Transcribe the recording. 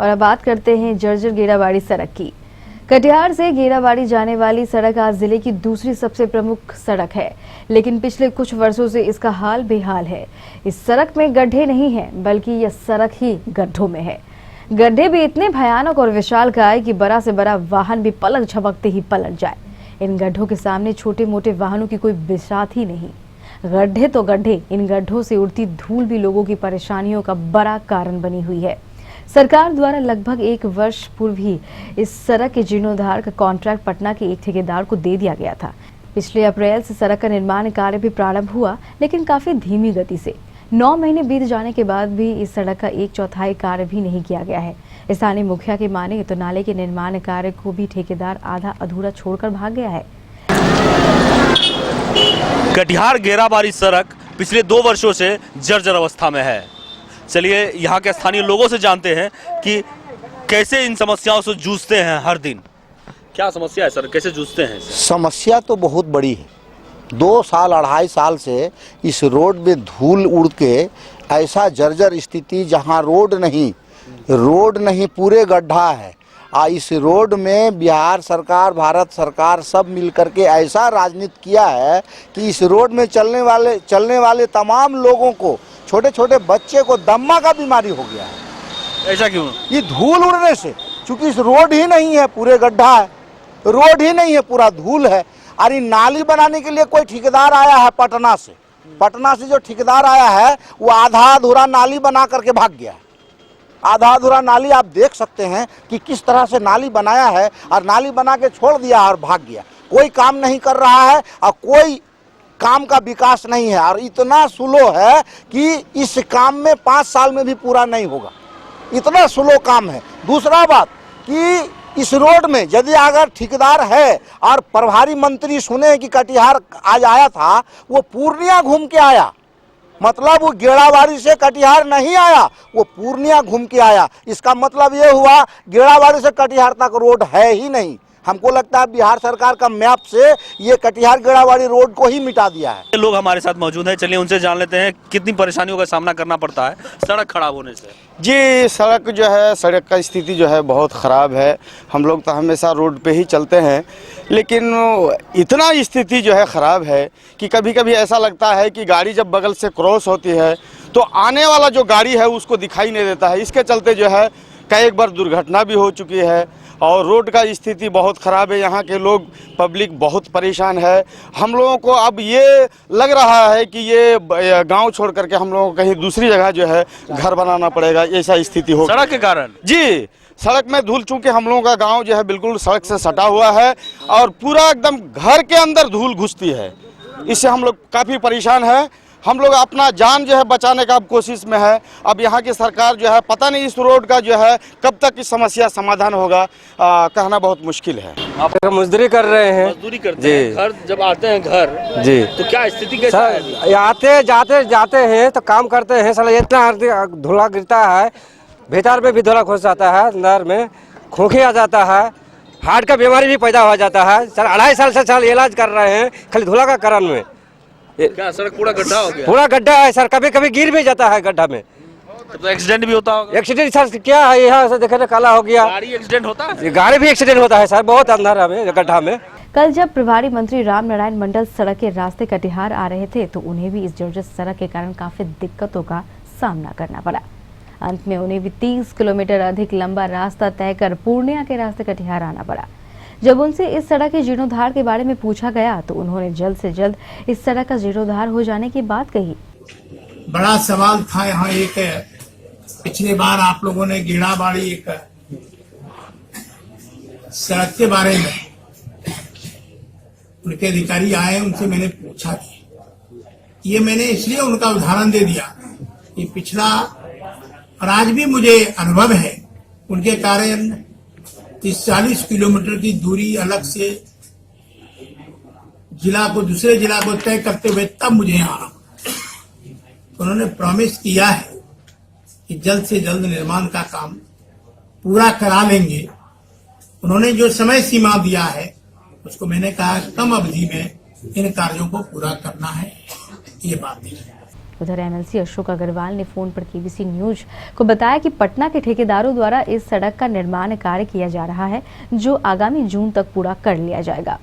और अब बात करते हैं जर्जर गेड़ाबाड़ी सड़क की। कटिहार से गेड़ाबाड़ी जाने वाली सड़क आज जिले की दूसरी सबसे प्रमुख सड़क है, लेकिन पिछले कुछ वर्षों से इसका हाल बेहाल है। इस सड़क में गड्ढे नहीं हैं, बल्कि यह सड़क ही गड्ढों में है। गड्ढे भी इतने भयानक और विशालकाय कि बड़ा से बड़ा वाहन भी पलक झपकते ही पलट जाए। इन गड्ढों के सामने छोटे मोटे वाहनों की कोई बिसात ही नहीं। गड्ढे तो गड्ढे, इन गड्ढों से उड़ती धूल भी लोगों की परेशानियों का बड़ा कारण बनी हुई है। सरकार द्वारा लगभग 1 वर्ष पूर्व ही इस सड़क के जीर्णोद्धार का कॉन्ट्रैक्ट पटना के एक ठेकेदार को दे दिया गया था। पिछले अप्रैल से सड़क का निर्माण कार्य भी प्रारंभ हुआ, लेकिन काफी धीमी गति से। 9 महीने बीत जाने के बाद भी इस सड़क का 1/4 कार्य भी नहीं किया गया है। स्थानीय मुखिया की माने तो नाले के निर्माण कार्य को भी ठेकेदार आधा अधूरा छोड़कर भाग गया है। कटिहार गेड़ाबाड़ी सड़क पिछले 2 वर्षों से जर्जर अवस्था में है। चलिए यहाँ के स्थानीय लोगों से जानते हैं कि कैसे इन समस्याओं से जूझते हैं हर दिन। क्या समस्या है सर, कैसे जूझते हैं? समस्या तो बहुत बड़ी है। 2 साल 2.5 साल से इस रोड में धूल उड़ के ऐसा जर्जर स्थिति, जहाँ रोड नहीं पूरे गड्ढा है। इस रोड में बिहार सरकार, भारत सरकार सब मिल करके ऐसा राजनीति किया है कि इस रोड में चलने वाले तमाम लोगों को, छोटे छोटे बच्चे को दम्मा का बीमारी हो गया है। ऐसा क्यों? ये धूल उड़ने से, क्योंकि इस रोड ही नहीं है, पूरे गड्ढा है, रोड ही नहीं है, पूरा धूल है। और ये नाली बनाने के लिए कोई ठेकेदार आया है पटना से जो ठेकेदार आया है वो आधा अधूरा नाली बना करके भाग गया। आधा अधूरा नाली आप देख सकते हैं कि किस तरह से नाली बनाया है, और नाली बना के छोड़ दिया और भाग गया। कोई काम नहीं कर रहा है और कोई काम का विकास नहीं है, और इतना स्लो है कि इस काम में 5 साल में भी पूरा नहीं होगा। इतना स्लो काम है। दूसरा बात कि इस रोड में यदि अगर ठेकेदार है और प्रभारी मंत्री सुने कि कटिहार आज आया था, वो पूर्णिया घूम के आया, मतलब वो गेड़ाबाड़ी से कटिहार नहीं आया, वो पूर्णिया घूम के आया। इसका मतलब ये हुआ गेड़ाबाड़ी से कटिहार तक रोड है ही नहीं। हमको लगता है बिहार सरकार का मैप से ये कटिहार गेड़ाबाड़ी रोड को ही मिटा दिया है। लोग हमारे साथ मौजूद हैं, चलिए उनसे जान लेते हैं कितनी परेशानियों का सामना करना पड़ता है सड़क खराब होने से। जी, सड़क का स्थिति जो है बहुत ख़राब है। हम लोग तो हमेशा रोड पे ही चलते हैं, लेकिन इतना स्थिति जो है ख़राब है कि कभी कभी ऐसा लगता है कि गाड़ी जब बगल से क्रॉस होती है तो आने वाला जो गाड़ी है उसको दिखाई नहीं देता है। इसके चलते जो है कई बार दुर्घटना भी हो चुकी है, और रोड का स्थिति बहुत ख़राब है। यहाँ के लोग, पब्लिक बहुत परेशान है। हम लोगों को अब ये लग रहा है कि ये गांव छोड़ करके हम लोगों को कहीं दूसरी जगह जो है घर बनाना पड़ेगा, ऐसा स्थिति हो सड़क के कारण। जी, सड़क में धूल, चूँकि हम लोगों का गांव जो है बिल्कुल सड़क से सटा हुआ है और पूरा एकदम घर के अंदर धूल घुसती है। इससे हम लोग काफ़ी परेशान हैं। हम लोग अपना जान जो है बचाने का अब कोशिश में है। अब यहाँ की सरकार जो है, पता नहीं इस रोड का जो है कब तक इस समस्या समाधान होगा, कहना बहुत मुश्किल है। आप मजदूरी कर रहे हैं? मजदूरी करते हैं। घर जब आते हैं घर जी, तो क्या स्थिति कैसा है? आते जाते हैं तो काम करते हैं, साला इतना धुला गिरता है, भीतर में भी धुला घुस जाता है, अंदर में खोखी आ जाता है, हार्ट का बीमारी भी पैदा हो जाता है। सर 2.5 साल से इलाज कर रहे हैं खाली धुला का कारण में। क्या सड़क पूरा गड्ढा हो गया? पूरा गड्ढा है सर, कभी कभी गिर भी जाता है गड्ढा में। तो एक्सीडेंट भी होता होगा? एक्सीडेंट सर क्या है, यहाँ से देखे काला हो गया। गाड़ी एक्सीडेंट होता है? गाड़ी भी एक्सीडेंट होता है सर, बहुत अंदर में गड्ढा में। कल जब प्रभारी मंत्री रामनारायण मंडल सड़क के रास्ते कटिहार आ रहे थे तो उन्हें भी इस जर्जर सड़क के कारण काफी दिक्कतों का सामना करना पड़ा। अंत में उन्हें भी 30 किलोमीटर अधिक लंबा रास्ता तय कर पूर्णिया के रास्ते कटिहार आना पड़ा। जब उनसे इस सड़क के जीर्णोद्धार के बारे में पूछा गया तो उन्होंने जल्द से जल्द इस सड़क का जीर्णोद्धार हो जाने की बात कही। बड़ा सवाल था यहाँ। एक पिछली बार आप लोगों ने गेड़ाबाड़ी एक सड़क के बारे में, उनके अधिकारी आए, उनसे मैंने पूछा कि ये मैंने इसलिए उनका उदाहरण दे दिया कि पिछला, और आज भी मुझे अनुभव है उनके कारण 30-40 किलोमीटर की दूरी अलग से जिला को दूसरे जिला को तय करते हुए तब मुझे यहाँ आना। उन्होंने प्रॉमिस किया है कि जल्द से जल्द निर्माण का काम पूरा करा लेंगे। उन्होंने जो समय सीमा दिया है उसको मैंने कहा कम अवधि में इन कार्यों को पूरा करना है, ये बात है। उधर एमएलसी अशोक अग्रवाल ने फोन पर केबीसी न्यूज को बताया कि पटना के ठेकेदारों द्वारा इस सड़क का निर्माण कार्य किया जा रहा है, जो आगामी जून तक पूरा कर लिया जाएगा।